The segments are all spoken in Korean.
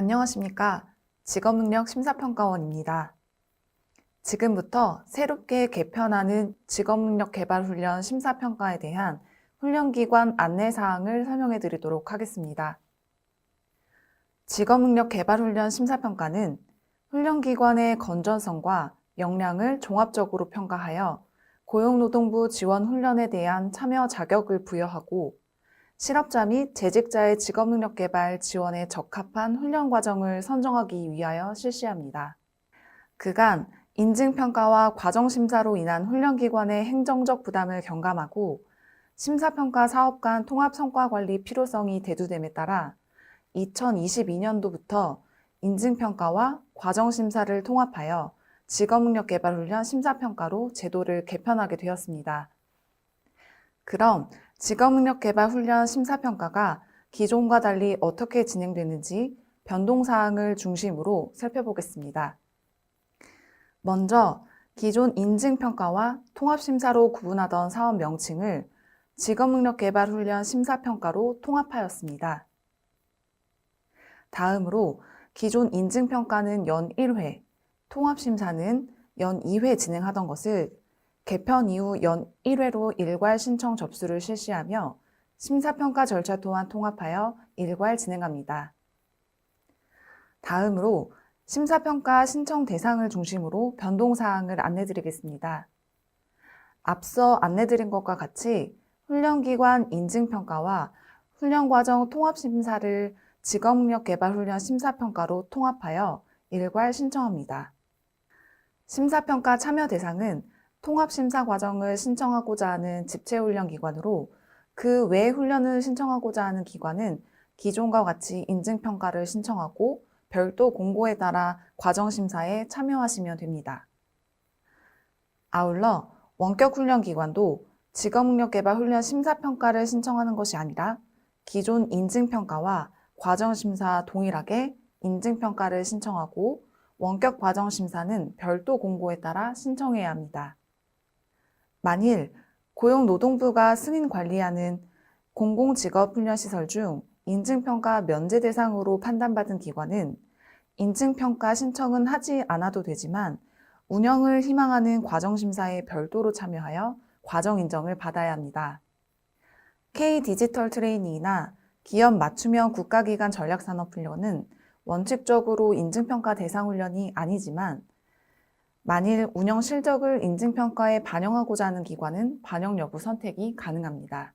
안녕하십니까. 직업능력심사평가원입니다. 지금부터 새롭게 개편하는 직업능력개발훈련 심사평가에 대한 훈련기관 안내사항을 설명해 드리도록 하겠습니다. 직업능력개발훈련 심사평가는 훈련기관의 건전성과 역량을 종합적으로 평가하여 고용노동부 지원훈련에 대한 참여 자격을 부여하고 실업자 및 재직자의 직업능력개발 지원에 적합한 훈련 과정을 선정하기 위하여 실시합니다. 그간 인증평가와 과정심사로 인한 훈련기관의 행정적 부담을 경감하고 심사평가 사업 간 통합성과관리 필요성이 대두됨에 따라 2022년도부터 인증평가와 과정심사를 통합하여 직업능력개발훈련 심사평가로 제도를 개편하게 되었습니다. 그럼 직업능력개발훈련 심사평가가 기존과 달리 어떻게 진행되는지 변동사항을 중심으로 살펴보겠습니다. 먼저 기존 인증평가와 통합심사로 구분하던 사업 명칭을 직업능력개발훈련 심사평가로 통합하였습니다. 다음으로 기존 인증평가는 연 1회, 통합심사는 연 2회 진행하던 것을 개편 이후 연 1회로 일괄 신청 접수를 실시하며 심사평가 절차 또한 통합하여 일괄 진행합니다. 다음으로 심사평가 신청 대상을 중심으로 변동사항을 안내드리겠습니다. 앞서 안내드린 것과 같이 훈련기관 인증평가와 훈련과정 통합심사를 직업능력개발훈련 심사평가로 통합하여 일괄 신청합니다. 심사평가 참여 대상은 통합심사 과정을 신청하고자 하는 집체훈련기관으로 그 외 훈련을 신청하고자 하는 기관은 기존과 같이 인증평가를 신청하고 별도 공고에 따라 과정심사에 참여하시면 됩니다. 아울러 원격훈련기관도 직업능력개발훈련 심사평가를 신청하는 것이 아니라 기존 인증평가와 과정심사 동일하게 인증평가를 신청하고 원격 과정심사는 별도 공고에 따라 신청해야 합니다. 만일 고용노동부가 승인 관리하는 공공직업훈련시설 중 인증평가 면제 대상으로 판단받은 기관은 인증평가 신청은 하지 않아도 되지만 운영을 희망하는 과정심사에 별도로 참여하여 과정인정을 받아야 합니다. K-디지털 트레이닝이나 기업 맞춤형 국가기관 전략산업훈련은 원칙적으로 인증평가 대상 훈련이 아니지만 만일 운영 실적을 인증평가에 반영하고자 하는 기관은 반영 여부 선택이 가능합니다.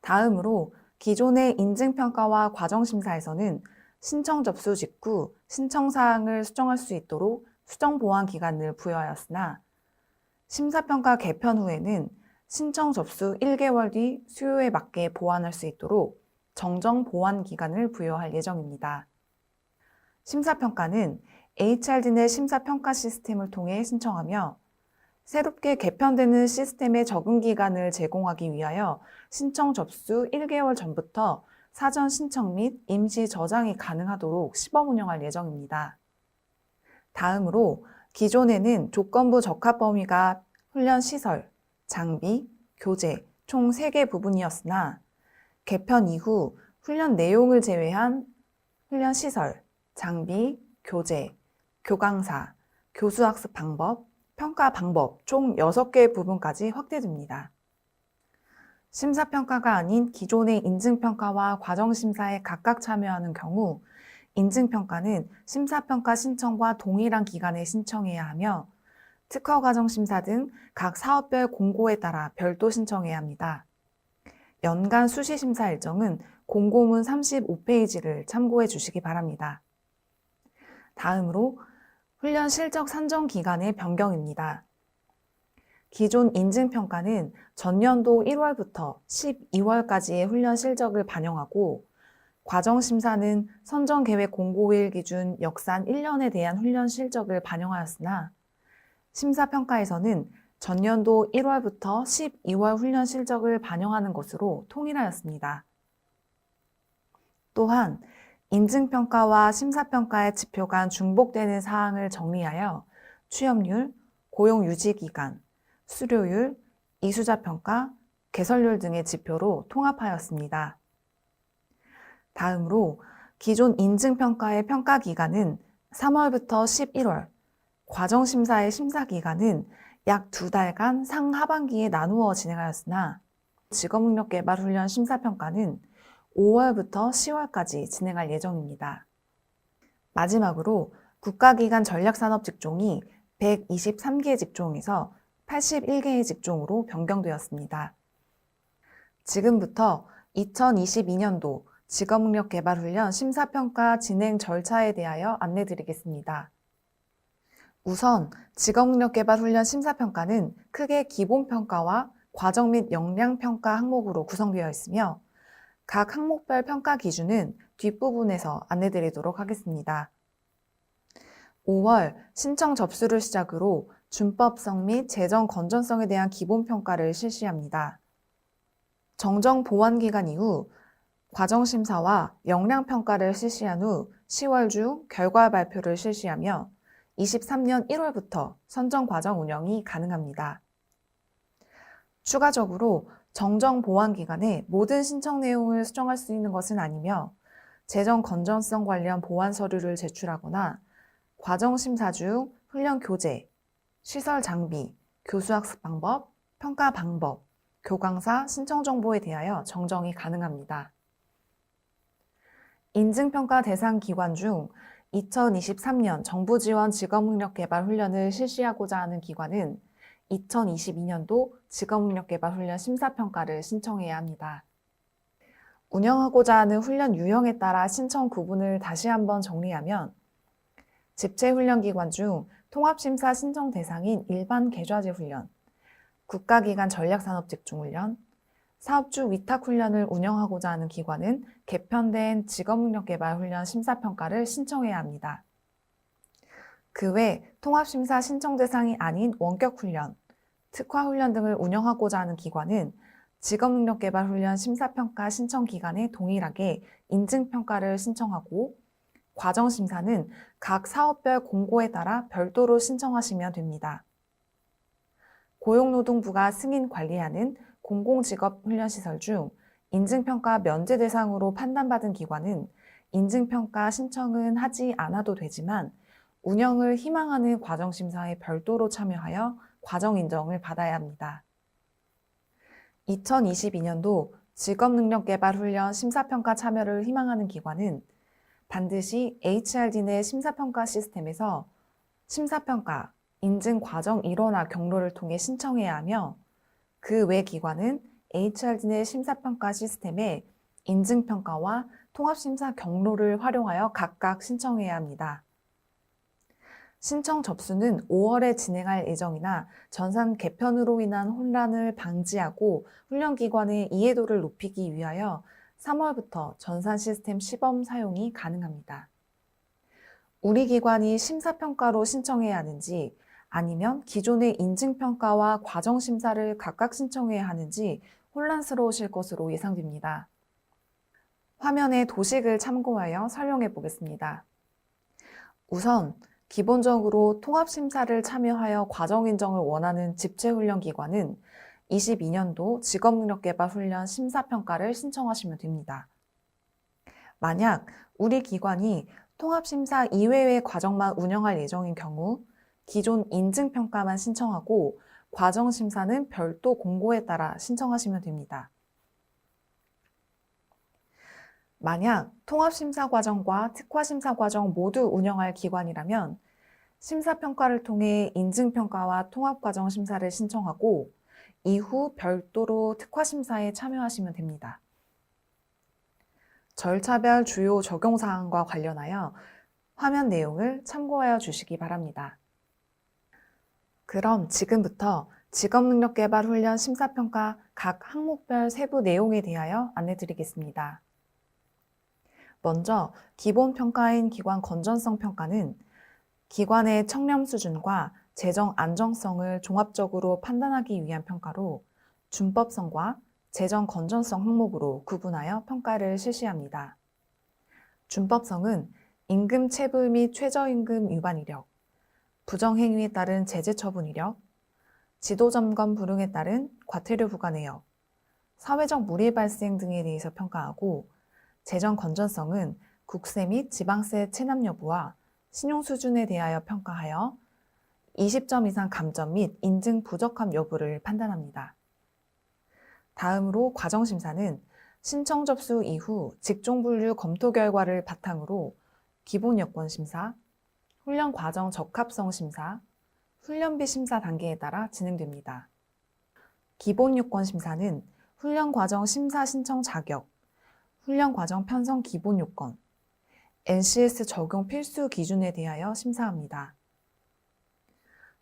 다음으로 기존의 인증평가와 과정심사에서는 신청 접수 직후 신청사항을 수정할 수 있도록 수정보완기간을 부여하였으나 심사평가 개편 후에는 신청 접수 1개월 뒤 수요에 맞게 보완할 수 있도록 정정보완기간을 부여할 예정입니다. 심사평가는 HRD 내 심사평가 시스템을 통해 신청하며 새롭게 개편되는 시스템의 적응 기간을 제공하기 위하여 신청 접수 1개월 전부터 사전 신청 및 임시 저장이 가능하도록 시범 운영할 예정입니다. 다음으로 기존에는 조건부 적합 범위가 훈련 시설, 장비, 교재 총 3개 부분이었으나 개편 이후 훈련 내용을 제외한 훈련 시설, 장비, 교재, 교강사, 교수학습 방법, 평가 방법 총 6개 부분까지 확대됩니다. 심사평가가 아닌 기존의 인증평가와 과정심사에 각각 참여하는 경우 인증평가는 심사평가 신청과 동일한 기간에 신청해야 하며 특허과정심사 등 각 사업별 공고에 따라 별도 신청해야 합니다. 연간 수시심사 일정은 공고문 35페이지를 참고해 주시기 바랍니다. 다음으로 훈련 실적 산정 기간의 변경입니다. 기존 인증평가는 전년도 1월부터 12월까지의 훈련 실적을 반영하고 과정심사는 선정계획 공고일 기준 역산 1년에 대한 훈련 실적을 반영하였으나 심사평가에서는 전년도 1월부터 12월 훈련 실적을 반영하는 것으로 통일하였습니다. 또한 인증평가와 심사평가의 지표 간 중복되는 사항을 정리하여 취업률, 고용유지기간, 수료율, 이수자평가, 개설률 등의 지표로 통합하였습니다. 다음으로 기존 인증평가의 평가기간은 3월부터 11월, 과정심사의 심사기간은 약 2달간 상하반기에 나누어 진행하였으나 직업능력개발훈련 심사평가는 5월부터 10월까지 진행할 예정입니다. 마지막으로 국가기관 전략산업직종이 123개 직종에서 81개의 직종으로 변경되었습니다. 지금부터 2022년도 직업능력개발훈련 심사평가 진행 절차에 대하여 안내드리겠습니다. 우선 직업능력개발훈련 심사평가는 크게 기본평가와 과정 및 역량평가 항목으로 구성되어 있으며 각 항목별 평가 기준은 뒷부분에서 안내드리도록 하겠습니다. 5월 신청 접수를 시작으로 준법성 및 재정 건전성에 대한 기본평가를 실시합니다. 정정 보완 기간 이후 과정심사와 역량평가를 실시한 후 10월 중 결과 발표를 실시하며 23년 1월부터 선정 과정 운영이 가능합니다. 추가적으로 정정 보완 기간에 모든 신청 내용을 수정할 수 있는 것은 아니며 재정 건전성 관련 보완 서류를 제출하거나 과정 심사 중 훈련 교재, 시설 장비, 교수 학습 방법, 평가 방법, 교강사 신청 정보에 대하여 정정이 가능합니다. 인증평가 대상 기관 중 2023년 정부 지원 직업능력개발 훈련을 실시하고자 하는 기관은 2022년도 직업능력개발훈련 심사평가를 신청해야 합니다. 운영하고자 하는 훈련 유형에 따라 신청 구분을 다시 한번 정리하면 집체훈련기관 중 통합심사 신청 대상인 일반 계좌제 훈련, 국가기관 전략산업직종훈련, 사업주 위탁훈련을 운영하고자 하는 기관은 개편된 직업능력개발훈련 심사평가를 신청해야 합니다. 그 외 통합심사 신청 대상이 아닌 원격훈련, 특화훈련 등을 운영하고자 하는 기관은 직업능력개발훈련 심사평가 신청 기간에 동일하게 인증평가를 신청하고 과정심사는 각 사업별 공고에 따라 별도로 신청하시면 됩니다. 고용노동부가 승인 관리하는 공공직업훈련시설 중 인증평가 면제 대상으로 판단받은 기관은 인증평가 신청은 하지 않아도 되지만 운영을 희망하는 과정심사에 별도로 참여하여 과정 인정을 받아야 합니다. 2022년도 직업능력개발훈련 심사평가 참여를 희망하는 기관은 반드시 HRD 내 심사평가 시스템에서 심사평가, 인증 과정 일원화 경로를 통해 신청해야 하며 그 외 기관은 HRD 내 심사평가 시스템에 인증평가와 통합심사 경로를 활용하여 각각 신청해야 합니다. 신청 접수는 5월에 진행할 예정이나 전산 개편으로 인한 혼란을 방지하고 훈련기관의 이해도를 높이기 위하여 3월부터 전산 시스템 시범 사용이 가능합니다. 우리 기관이 심사평가로 신청해야 하는지 아니면 기존의 인증평가와 과정심사를 각각 신청해야 하는지 혼란스러우실 것으로 예상됩니다. 화면의 도식을 참고하여 설명해 보겠습니다. 우선 기본적으로 통합심사를 참여하여 과정인정을 원하는 집체훈련기관은 22년도 직업능력개발훈련 심사평가를 신청하시면 됩니다. 만약 우리 기관이 통합심사 이외의 과정만 운영할 예정인 경우 기존 인증평가만 신청하고 과정심사는 별도 공고에 따라 신청하시면 됩니다. 만약 통합심사 과정과 특화심사 과정 모두 운영할 기관이라면 심사평가를 통해 인증평가와 통합과정 심사를 신청하고 이후 별도로 특화심사에 참여하시면 됩니다. 절차별 주요 적용사항과 관련하여 화면 내용을 참고하여 주시기 바랍니다. 그럼 지금부터 직업능력개발훈련 심사평가 각 항목별 세부 내용에 대하여 안내드리겠습니다. 먼저 기본평가인 기관 건전성 평가는 기관의 청렴 수준과 재정 안정성을 종합적으로 판단하기 위한 평가로 준법성과 재정 건전성 항목으로 구분하여 평가를 실시합니다. 준법성은 임금 체불 및 최저임금 위반 이력, 부정행위에 따른 제재 처분 이력, 지도점검 불응에 따른 과태료 부과 내역, 사회적 물의 발생 등에 대해서 평가하고 재정 건전성은 국세 및 지방세 체납 여부와 신용 수준에 대하여 평가하여 20점 이상 감점 및 인증 부적합 여부를 판단합니다. 다음으로 과정심사는 신청 접수 이후 직종 분류 검토 결과를 바탕으로 기본 여건 심사, 훈련 과정 적합성 심사, 훈련비 심사 단계에 따라 진행됩니다. 기본 요건 심사는 훈련 과정 심사 신청 자격, 훈련 과정 편성 기본 요건, NCS 적용 필수 기준에 대하여 심사합니다.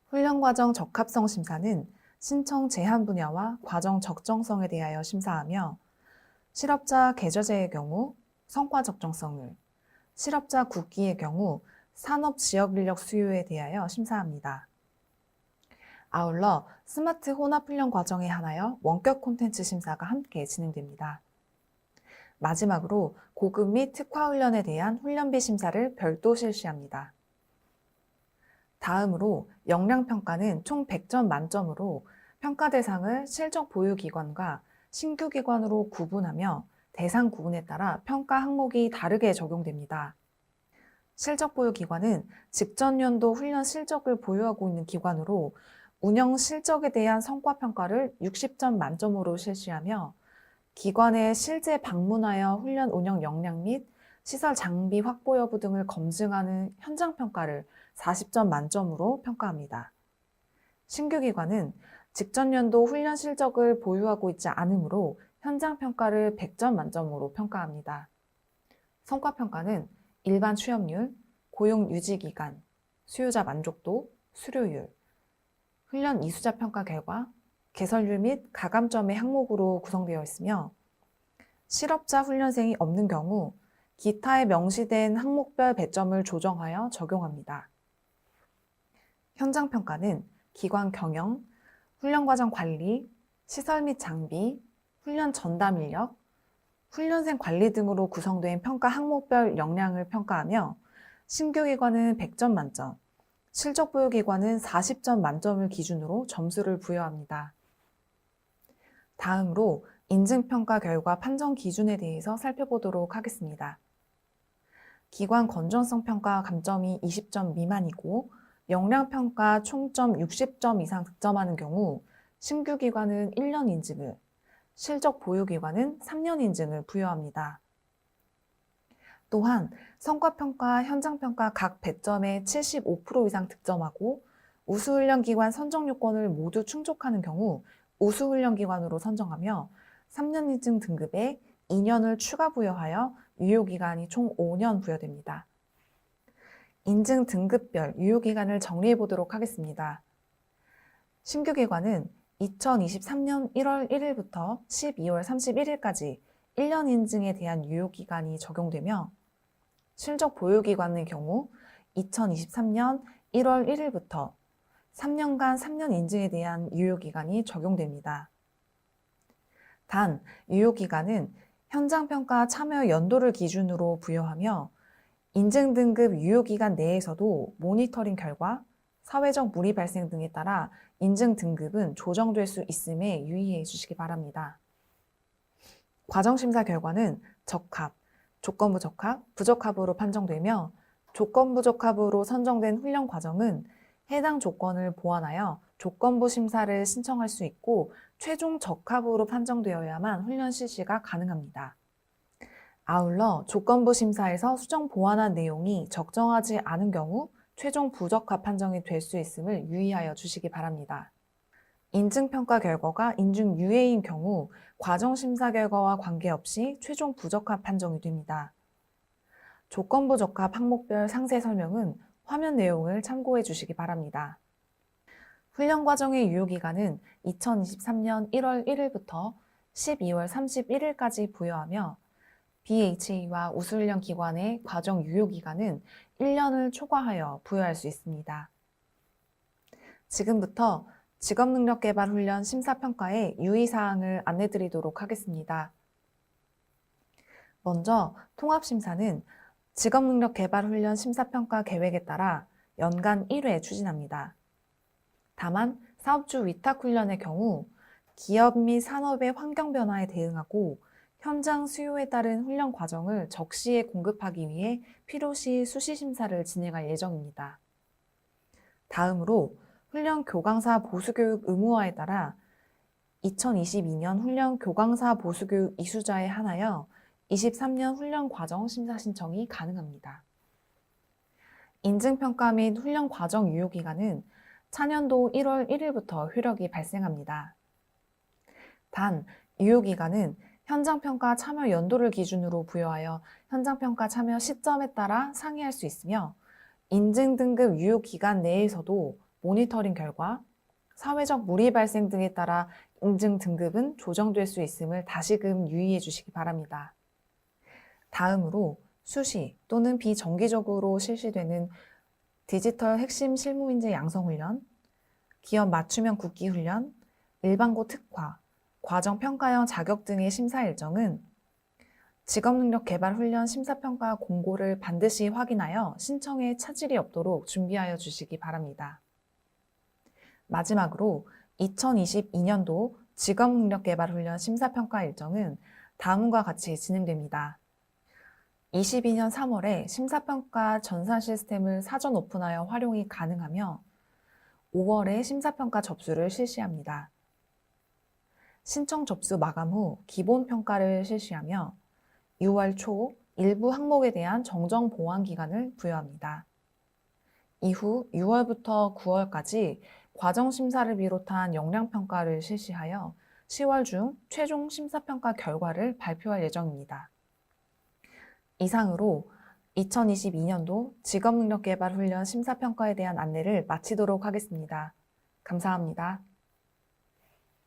훈련 과정 적합성 심사는 신청 제한 분야와 과정 적정성에 대하여 심사하며 실업자 계좌제의 경우 성과 적정성을, 실업자 국기의 경우 산업 지역 인력 수요에 대하여 심사합니다. 아울러 스마트 혼합 훈련 과정에 한하여 원격 콘텐츠 심사가 함께 진행됩니다. 마지막으로 고급 및 특화 훈련에 대한 훈련비 심사를 별도 실시합니다. 다음으로 역량평가는 총 100점 만점으로 평가 대상을 실적 보유 기관과 신규 기관으로 구분하며 대상 구분에 따라 평가 항목이 다르게 적용됩니다. 실적 보유 기관은 직전 연도 훈련 실적을 보유하고 있는 기관으로 운영 실적에 대한 성과 평가를 60점 만점으로 실시하며 기관에 실제 방문하여 훈련 운영 역량 및 시설 장비 확보 여부 등을 검증하는 현장 평가를 40점 만점으로 평가합니다. 신규 기관은 직전 연도 훈련 실적을 보유하고 있지 않으므로 현장 평가를 100점 만점으로 평가합니다. 성과 평가는 일반 취업률, 고용 유지 기간, 수요자 만족도, 수료율, 훈련 이수자 평가 결과, 개설률 및 가감점의 항목으로 구성되어 있으며 실업자 훈련생이 없는 경우 기타에 명시된 항목별 배점을 조정하여 적용합니다. 현장 평가는 기관 경영, 훈련 과정 관리, 시설 및 장비, 훈련 전담 인력, 훈련생 관리 등으로 구성된 평가 항목별 역량을 평가하며 신규 기관은 100점 만점, 실적 보유 기관은 40점 만점을 기준으로 점수를 부여합니다. 다음으로 인증평가 결과 판정 기준에 대해서 살펴보도록 하겠습니다. 기관 건전성 평가 감점이 20점 미만이고 역량평가 총점 60점 이상 득점하는 경우 신규 기관은 1년 인증을, 실적 보유 기관은 3년 인증을 부여합니다. 또한 성과평가, 현장평가 각 배점의 75% 이상 득점하고 우수훈련기관 선정 요건을 모두 충족하는 경우 우수훈련기관으로 선정하며 3년 인증 등급에 2년을 추가 부여하여 유효기간이 총 5년 부여됩니다. 인증 등급별 유효기간을 정리해 보도록 하겠습니다. 신규 기관은 2023년 1월 1일부터 12월 31일까지 1년 인증에 대한 유효기간이 적용되며 실적 보유기관의 경우 2023년 1월 1일부터 3년간 3년 인증에 대한 유효기간이 적용됩니다. 단, 유효기간은 현장평가 참여 연도를 기준으로 부여하며 인증 등급 유효기간 내에서도 모니터링 결과, 사회적 물의 발생 등에 따라 인증 등급은 조정될 수 있음에 유의해 주시기 바랍니다. 과정심사 결과는 적합, 조건부 적합, 부적합으로 판정되며 조건부 적합으로 선정된 훈련 과정은 해당 조건을 보완하여 조건부 심사를 신청할 수 있고 최종 적합으로 판정되어야만 훈련 실시가 가능합니다. 아울러 조건부 심사에서 수정 보완한 내용이 적정하지 않은 경우 최종 부적합 판정이 될 수 있음을 유의하여 주시기 바랍니다. 인증평가 결과가 인증 유예인 경우 과정심사 결과와 관계없이 최종 부적합 판정이 됩니다. 조건부 적합 항목별 상세 설명은 화면 내용을 참고해 주시기 바랍니다. 훈련 과정의 유효기간은 2023년 1월 1일부터 12월 31일까지 부여하며 BHA와 우수훈련 기관의 과정 유효기간은 1년을 초과하여 부여할 수 있습니다. 지금부터 직업능력개발훈련 심사평가의 유의사항을 안내드리도록 하겠습니다. 먼저 통합심사는 직업능력개발훈련 심사평가 계획에 따라 연간 1회 추진합니다. 다만 사업주 위탁훈련의 경우 기업 및 산업의 환경 변화에 대응하고 현장 수요에 따른 훈련 과정을 적시에 공급하기 위해 필요시 수시 심사를 진행할 예정입니다. 다음으로 훈련 교강사 보수교육 의무화에 따라 2022년 훈련 교강사 보수교육 이수자에 한하여 23년 훈련 과정 심사 신청이 가능합니다. 인증평가 및 훈련 과정 유효기간은 차년도 1월 1일부터 효력이 발생합니다. 단, 유효기간은 현장평가 참여 연도를 기준으로 부여하여 현장평가 참여 시점에 따라 상이할 수 있으며 인증 등급 유효기간 내에서도 모니터링 결과 사회적 무리 발생 등에 따라 인증 등급은 조정될 수 있음을 다시금 유의해 주시기 바랍니다. 다음으로 수시 또는 비정기적으로 실시되는 디지털 핵심 실무인재 양성훈련, 기업 맞춤형 국기훈련, 일반고 특화, 과정평가형 자격 등의 심사 일정은 직업능력개발훈련 심사평가 공고를 반드시 확인하여 신청에 차질이 없도록 준비하여 주시기 바랍니다. 마지막으로 2022년도 직업능력개발훈련 심사평가 일정은 다음과 같이 진행됩니다. 22년 3월에 심사평가 전산 시스템을 사전 오픈하여 활용이 가능하며 5월에 심사평가 접수를 실시합니다. 신청 접수 마감 후 기본평가를 실시하며 6월 초 일부 항목에 대한 정정 보완 기간을 부여합니다. 이후 6월부터 9월까지 과정심사를 비롯한 역량평가를 실시하여 10월 중 최종 심사평가 결과를 발표할 예정입니다. 이상으로 2022년도 직업능력개발훈련 심사평가에 대한 안내를 마치도록 하겠습니다. 감사합니다.